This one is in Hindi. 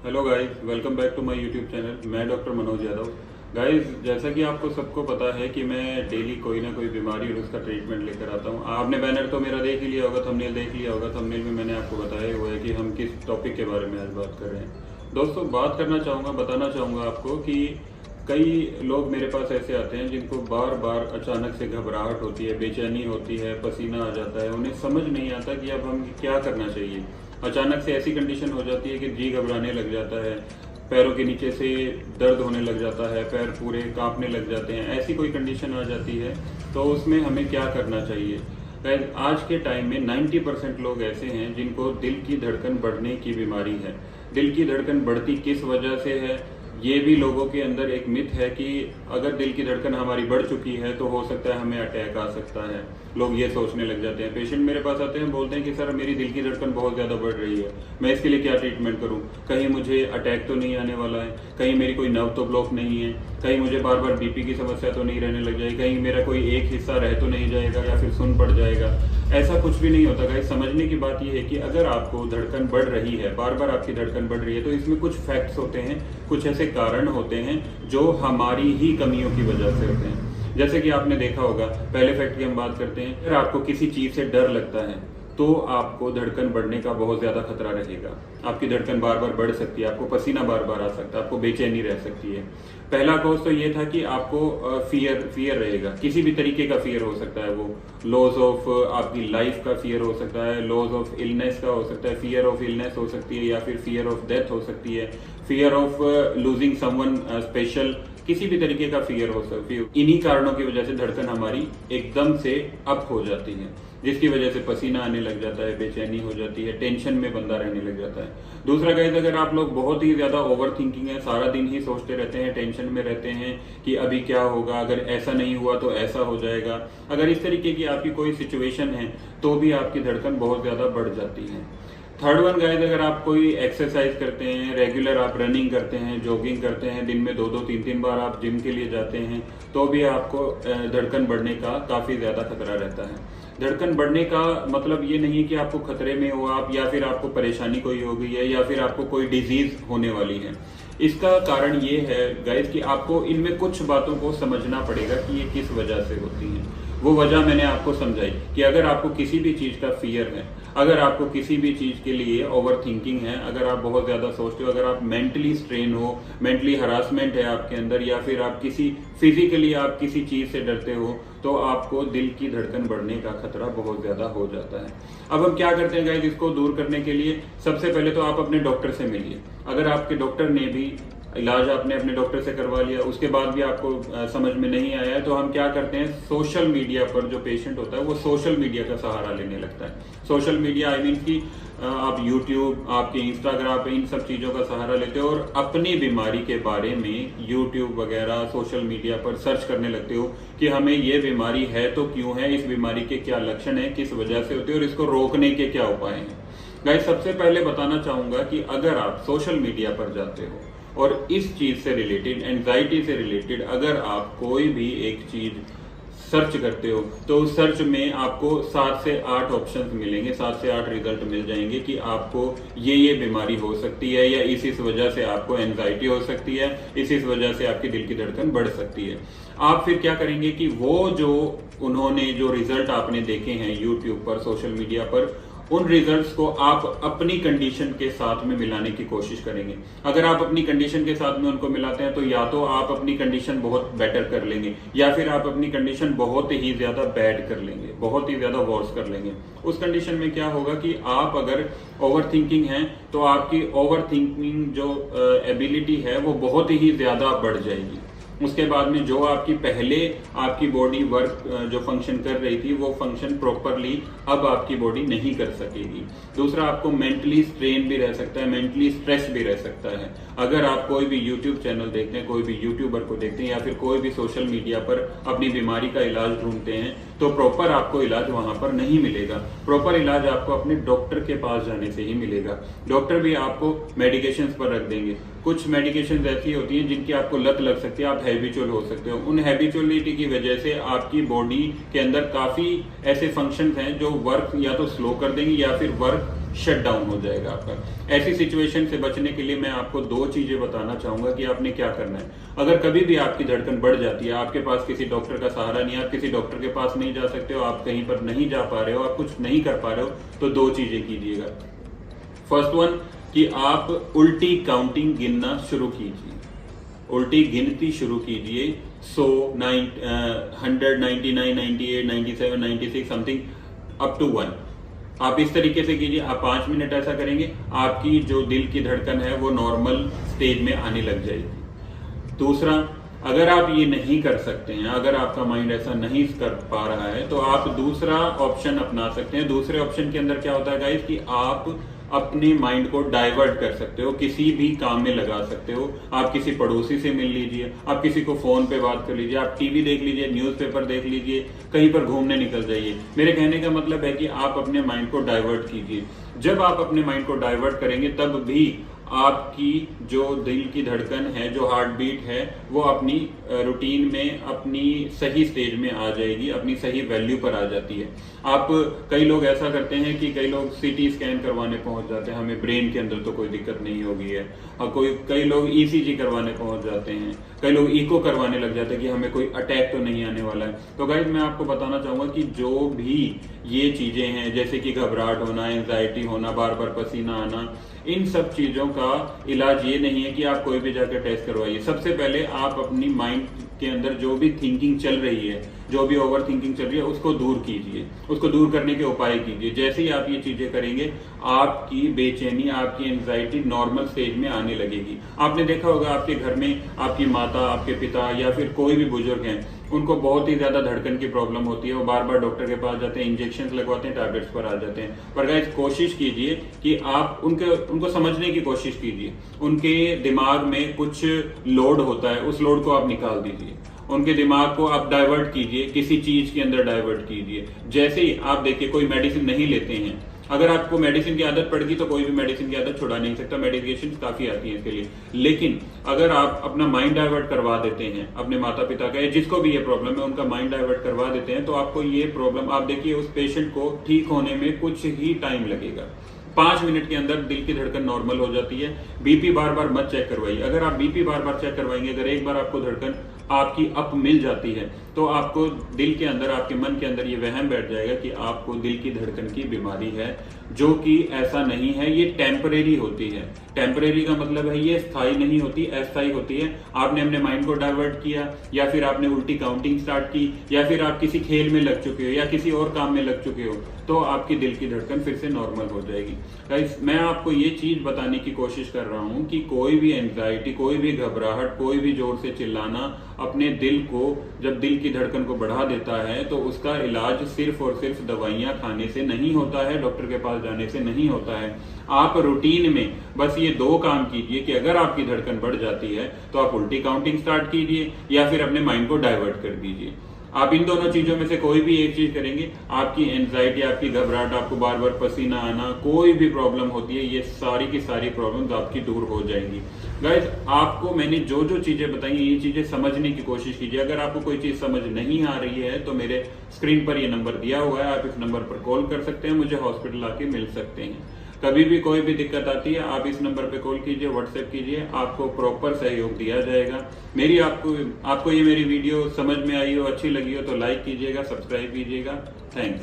Hello guys, welcome back to my YouTube channel. मैं डॉक्टर मनोज यादव। गाइस, जैसा कि आपको सबको पता है कि मैं डेली कोई ना कोई बीमारी और उसका ट्रीटमेंट लेकर आता हूं। आपने बैनर तो मेरा देख ही लिया होगा, थंबनेल देख लिया होगा। थंबनेल में मैंने आपको बताया हुआ है कि हम किस टॉपिक के बारे में आज बात कर रहे हैं। दोस्तों, बात करना चाहूँगा, बताना चाहूँगा आपको कि कई लोग मेरे पास ऐसे आते हैं जिनको बार बार अचानक से घबराहट होती है, बेचैनी होती है, पसीना आ जाता है। उन्हें समझ नहीं आता कि अब हम क्या करना चाहिए। अचानक से ऐसी कंडीशन हो जाती है कि जी घबराने लग जाता है, पैरों के नीचे से दर्द होने लग जाता है, पैर पूरे कांपने लग जाते हैं। ऐसी कोई कंडीशन आ जाती है तो उसमें हमें क्या करना चाहिए। आज के टाइम में 90% लोग ऐसे हैं जिनको दिल की धड़कन बढ़ने की बीमारी है। दिल की धड़कन बढ़ती किस वजह से है, ये भी लोगों के अंदर एक मिथ है कि अगर दिल की धड़कन हमारी बढ़ चुकी है तो हो सकता है हमें अटैक आ सकता है। लोग ये सोचने लग जाते हैं। पेशेंट मेरे पास आते हैं, बोलते हैं कि सर मेरी दिल की धड़कन बहुत ज़्यादा बढ़ रही है, मैं इसके लिए क्या ट्रीटमेंट करूं? कहीं मुझे अटैक तो नहीं आने वाला है, कहीं मेरी कोई नर्व तो ब्लॉक नहीं है, कहीं मुझे बार बार बीपी की समस्या तो नहीं रहने लग जाएगी, कहीं मेरा कोई एक हिस्सा रह तो नहीं जाएगा या फिर सुन पड़ जाएगा। ऐसा कुछ भी नहीं होता। गाइस, समझने की बात यह है कि अगर आपको धड़कन बढ़ रही है, बार बार आपकी धड़कन बढ़ रही है, तो इसमें कुछ फैक्ट्स होते हैं, कुछ ऐसे कारण होते हैं जो हमारी ही कमियों की वजह से होते हैं। जैसे कि आपने देखा होगा, पहले फैक्ट की हम बात करते हैं, अगर आपको किसी चीज से डर लगता है तो आपको धड़कन बढ़ने का बहुत ज्यादा खतरा रहेगा। आपकी धड़कन बार बार बढ़ सकती है, आपको पसीना बार बार आ सकता है, आपको बेचैनी रह सकती है। पहला कॉज तो ये था कि आपको फियर रहेगा, किसी भी तरीके का फियर हो सकता है। वो लॉस ऑफ आपकी लाइफ का फियर हो सकता है, लॉस ऑफ इलनेस का हो सकता है, फियर ऑफ इलनेस हो सकती है, या फिर फियर ऑफ डेथ हो सकती है, fear of losing someone special, किसी भी तरीके का फियर हो सकती है। इन्हीं कारणों की वजह से धड़कन हमारी एकदम से अप हो जाती है, जिसकी वजह से पसीना आने लग जाता है, बेचैनी हो जाती है, टेंशन में बंदा रहने लग जाता है। दूसरा गाइस, अगर आप लोग बहुत ही ज्यादा ओवर थिंकिंग है, सारा दिन ही सोचते रहते हैं, टेंशन में रहते हैं कि अभी क्या होगा, अगर ऐसा नहीं हुआ तो ऐसा हो जाएगा, अगर इस तरीके की आपकी कोई सिचुएशन है तो भी आपकी धड़कन बहुत ज्यादा बढ़ जाती है। थर्ड वन गाइस, अगर आप कोई एक्सरसाइज करते हैं, रेगुलर आप रनिंग करते हैं, जॉगिंग करते हैं, दिन में 2-3 बार आप जिम के लिए जाते हैं, तो भी आपको धड़कन बढ़ने का काफी ज्यादा खतरा रहता है। धड़कन बढ़ने का मतलब ये नहीं है कि आपको खतरे में हो आप, या फिर आपको परेशानी कोई हो गई है, या फिर आपको कोई डिजीज होने वाली है। इसका कारण ये है गाइस कि आपको इनमें कुछ बातों को समझना पड़ेगा कि ये किस वजह से होती है। वो वजह मैंने आपको समझाई कि अगर आपको किसी भी चीज का फियर है, अगर आपको किसी भी चीज के लिए ओवर थिंकिंग है, अगर आप बहुत ज्यादा सोचते हो, अगर आप मेंटली स्ट्रेन हो, मेंटली हरासमेंट है आपके अंदर, या फिर आप किसी फिजिकली आप किसी चीज से डरते हो, तो आपको दिल की धड़कन बढ़ने का खतरा बहुत ज्यादा हो जाता है। अब हम क्या करते हैं गाइस, इसको दूर करने के लिए सबसे पहले तो आप अपने डॉक्टर से मिलिए। अगर आपके डॉक्टर ने भी इलाज आपने अपने डॉक्टर से करवा लिया, उसके बाद भी आपको समझ में नहीं आया है, तो हम क्या करते हैं, सोशल मीडिया पर जो पेशेंट होता है वो सोशल मीडिया का सहारा लेने लगता है। सोशल मीडिया आई मीन कि आप यूट्यूब, आपके इंस्टाग्राम, इन सब चीजों का सहारा लेते हो और अपनी बीमारी के बारे में यूट्यूब वगैरह सोशल मीडिया पर सर्च करने लगते हो कि हमें ये बीमारी है तो क्यों है, इस बीमारी के क्या लक्षण है, किस वजह से होती है और इसको रोकने के क्या उपाय हैं। गाइस, सबसे पहले बताना चाहूंगा कि अगर आप सोशल मीडिया पर जाते हो और इस चीज से रिलेटेड, एंजाइटी से रिलेटेड अगर आप कोई भी एक चीज सर्च करते हो, तो उस सर्च में आपको 7 से 8 ऑप्शंस मिलेंगे, 7 से 8 रिजल्ट मिल जाएंगे कि आपको ये बीमारी हो सकती है, या इस वजह से आपको एंजाइटी हो सकती है, इस वजह से आपकी दिल की धड़कन बढ़ सकती है। आप फिर क्या करेंगे कि वो जो उन्होंने जो रिजल्ट आपने देखे हैं यूट्यूब पर, सोशल मीडिया पर, उन रिजल्ट्स को आप अपनी कंडीशन के साथ में मिलाने की कोशिश करेंगे। अगर आप अपनी कंडीशन के साथ में उनको मिलाते हैं तो या तो आप अपनी कंडीशन बहुत बेटर कर लेंगे, या फिर आप अपनी कंडीशन बहुत ही ज्यादा बैड कर लेंगे, बहुत ही ज्यादा वर्स कर लेंगे। उस कंडीशन में क्या होगा कि आप अगर ओवर थिंकिंग है तो आपकी ओवर थिंकिंग जो एबिलिटी है वो बहुत ही ज्यादा बढ़ जाएगी। उसके बाद में जो आपकी पहले आपकी बॉडी वर्क जो फंक्शन कर रही थी वो फंक्शन प्रॉपरली अब आपकी बॉडी नहीं कर सकेगी। दूसरा, आपको मेंटली स्ट्रेन भी रह सकता है, मेंटली स्ट्रेस भी रह सकता है। अगर आप कोई भी यूट्यूब चैनल देखते हैं, कोई भी यूट्यूबर को देखते हैं, या फिर कोई भी सोशल मीडिया पर अपनी बीमारी का इलाज ढूंढते हैं, तो प्रॉपर आपको इलाज वहां पर नहीं मिलेगा। प्रॉपर इलाज आपको अपने डॉक्टर के पास जाने से ही मिलेगा। डॉक्टर भी आपको मेडिकेशंस पर रख देंगे। कुछ मेडिकेशन ऐसी होती हैं जिनकी आपको लत लग सकती है, आप हैबिचुअल हो सकते हो। उन हैबिचुअलिटी की वजह से आपकी बॉडी के अंदर काफी ऐसे फंक्शंस हैं जो वर्क या तो स्लो कर देंगे या फिर वर्क शट डाउन हो जाएगा आपका। ऐसी सिचुएशन से बचने के लिए मैं आपको 2 चीजें बताना चाहूंगा कि आपने क्या करना है। अगर कभी भी आपकी धड़कन बढ़ जाती है, आपके पास किसी डॉक्टर का सहारा नहीं है, आप किसी डॉक्टर के पास नहीं जा सकते हो, आप कहीं पर नहीं जा पा रहे हो, आप कुछ नहीं कर पा रहे हो, तो 2 चीजें कीजिएगा। फर्स्ट वन कि आप उल्टी काउंटिंग गिनना शुरू कीजिए, उल्टी गिनती शुरू कीजिए। 100, 100, 99, 98, 97, 96 समथिंग अप टू 1। आप इस तरीके से कीजिए। आप 5 मिनट ऐसा करेंगे, आपकी जो दिल की धड़कन है वो नॉर्मल स्टेज में आने लग जाएगी। दूसरा, अगर आप ये नहीं कर सकते हैं, अगर आपका माइंड ऐसा नहीं कर पा रहा है, तो आप दूसरा ऑप्शन अपना सकते हैं। दूसरे ऑप्शन के अंदर क्या होता है गाइस कि आप अपने माइंड को डाइवर्ट कर सकते हो, किसी भी काम में लगा सकते हो। आप किसी पड़ोसी से मिल लीजिए, आप किसी को फोन पे बात कर लीजिए, आप टीवी देख लीजिए, न्यूज़पेपर देख लीजिए, कहीं पर घूमने निकल जाइए। मेरे कहने का मतलब है कि आप अपने माइंड को डाइवर्ट कीजिए। जब आप अपने माइंड को डाइवर्ट करेंगे तब भी आपकी जो दिल की धड़कन है, जो हार्ट बीट है, वो अपनी रूटीन में अपनी सही स्टेज में आ जाएगी, अपनी सही वैल्यू पर आ जाती है। आप कई लोग ऐसा करते हैं कि कई लोग सीटी स्कैन करवाने पहुंच जाते हैं, हमें ब्रेन के अंदर तो कोई दिक्कत नहीं होगी है, और कई लोग ईसीजी करवाने पहुंच जाते हैं, कई लोग इको करवाने लग जाते हैं कि हमें कोई अटैक तो नहीं आने वाला है। तो गाइस मैं आपको बताना चाहूंगा कि जो भी ये चीजें हैं, जैसे कि घबराहट होना, एंजाइटी होना, बार बार पसीना आना, इन सब चीजों का इलाज ये नहीं है कि आप कोई भी जाकर टेस्ट करवाइए। सबसे पहले आप अपनी माइंड के अंदर जो भी थिंकिंग चल रही है, जो भी ओवर थिंकिंग चल रही है, उसको दूर कीजिए, उसको दूर करने के उपाय कीजिए। जैसे ही आप ये चीजें करेंगे, आपकी बेचैनी, आपकी एंजाइटी नॉर्मल स्टेज में आने लगेगी। आपने देखा होगा आपके घर में आपकी माता, आपके पिता या फिर कोई भी बुजुर्ग हैं, उनको बहुत ही ज्यादा धड़कन की प्रॉब्लम होती है, वो बार बार डॉक्टर के पास जाते हैं, इंजेक्शन लगवाते हैं, टैबलेट्स पर आ जाते हैं। पर गाइस कोशिश कीजिए कि आप उनको समझने की कोशिश कीजिए। उनके दिमाग में कुछ लोड होता है, उस लोड को आप निकाल दीजिए। उनके दिमाग को आप डाइवर्ट कीजिए, किसी चीज के अंदर डाइवर्ट कीजिए। जैसे ही आप देखिए कोई मेडिसिन नहीं लेते हैं, अगर आपको मेडिसिन की आदत पड़ गई तो कोई भी मेडिसिन की आदत छुड़ा नहीं सकता, मेडिकेशन काफी आती है इसके लिए। लेकिन अगर आप अपना माइंड डाइवर्ट करवा देते हैं, अपने माता पिता का या जिसको भी ये प्रॉब्लम है उनका माइंड डाइवर्ट करवा देते हैं, तो आपको ये प्रॉब्लम, आप देखिए उस पेशेंट को ठीक होने में कुछ ही टाइम लगेगा। 5 मिनट के अंदर दिल की धड़कन नॉर्मल हो जाती है। बीपी बार बार मत चेक करवाइए। अगर आप बीपी बार बार चेक करवाएंगे, अगर एक बार आपको धड़कन आपकी अप मिल जाती है, तो आपको दिल के अंदर, आपके मन के अंदर ये वहम बैठ जाएगा कि आपको दिल की धड़कन की बीमारी है, जो कि ऐसा नहीं है। ये टेम्परेरी होती है। टेम्परेरी का मतलब है ये स्थायी नहीं होती, अस्थायी होती है। आपने अपने माइंड को डाइवर्ट किया, या फिर आपने उल्टी काउंटिंग स्टार्ट की, या फिर आप किसी खेल में लग चुके हो या किसी और काम में लग चुके हो, तो आपकी दिल की धड़कन फिर से नॉर्मल हो जाएगी। गाइस मैं आपको ये चीज बताने की कोशिश कर रहा हूं कि कोई भी एंजाइटी, कोई भी घबराहट, कोई भी जोर से चिल्लाना अपने दिल को, जब दिल की धड़कन को बढ़ा देता है, तो उसका इलाज सिर्फ और सिर्फ दवाइयां खाने से नहीं होता है, डॉक्टर के पास जाने से नहीं होता है। आप रूटीन में बस ये 2 काम कीजिए कि अगर आपकी धड़कन बढ़ जाती है तो आप उल्टी काउंटिंग स्टार्ट कीजिए या फिर अपने माइंड को डाइवर्ट कर दीजिए। आप इन दोनों चीजों में से कोई भी एक चीज करेंगे, आपकी एंजाइटी, आपकी घबराहट, आपको बार बार पसीना आना, कोई भी प्रॉब्लम होती है, ये सारी की सारी प्रॉब्लम्स आपकी दूर हो जाएंगी। गाइस आपको मैंने जो जो चीजें बताई, ये चीजें समझने की कोशिश कीजिए। अगर आपको कोई चीज समझ नहीं आ रही है तो मेरे स्क्रीन पर ये नंबर दिया हुआ है, आप इस नंबर पर कॉल कर सकते हैं, मुझे हॉस्पिटल आके मिल सकते हैं। कभी भी कोई भी दिक्कत आती है, आप इस नंबर पे कॉल कीजिए, व्हाट्सएप कीजिए, आपको प्रॉपर सहयोग दिया जाएगा। आपको ये मेरी वीडियो समझ में आई हो, अच्छी लगी हो तो लाइक कीजिएगा, सब्सक्राइब कीजिएगा। थैंक्स।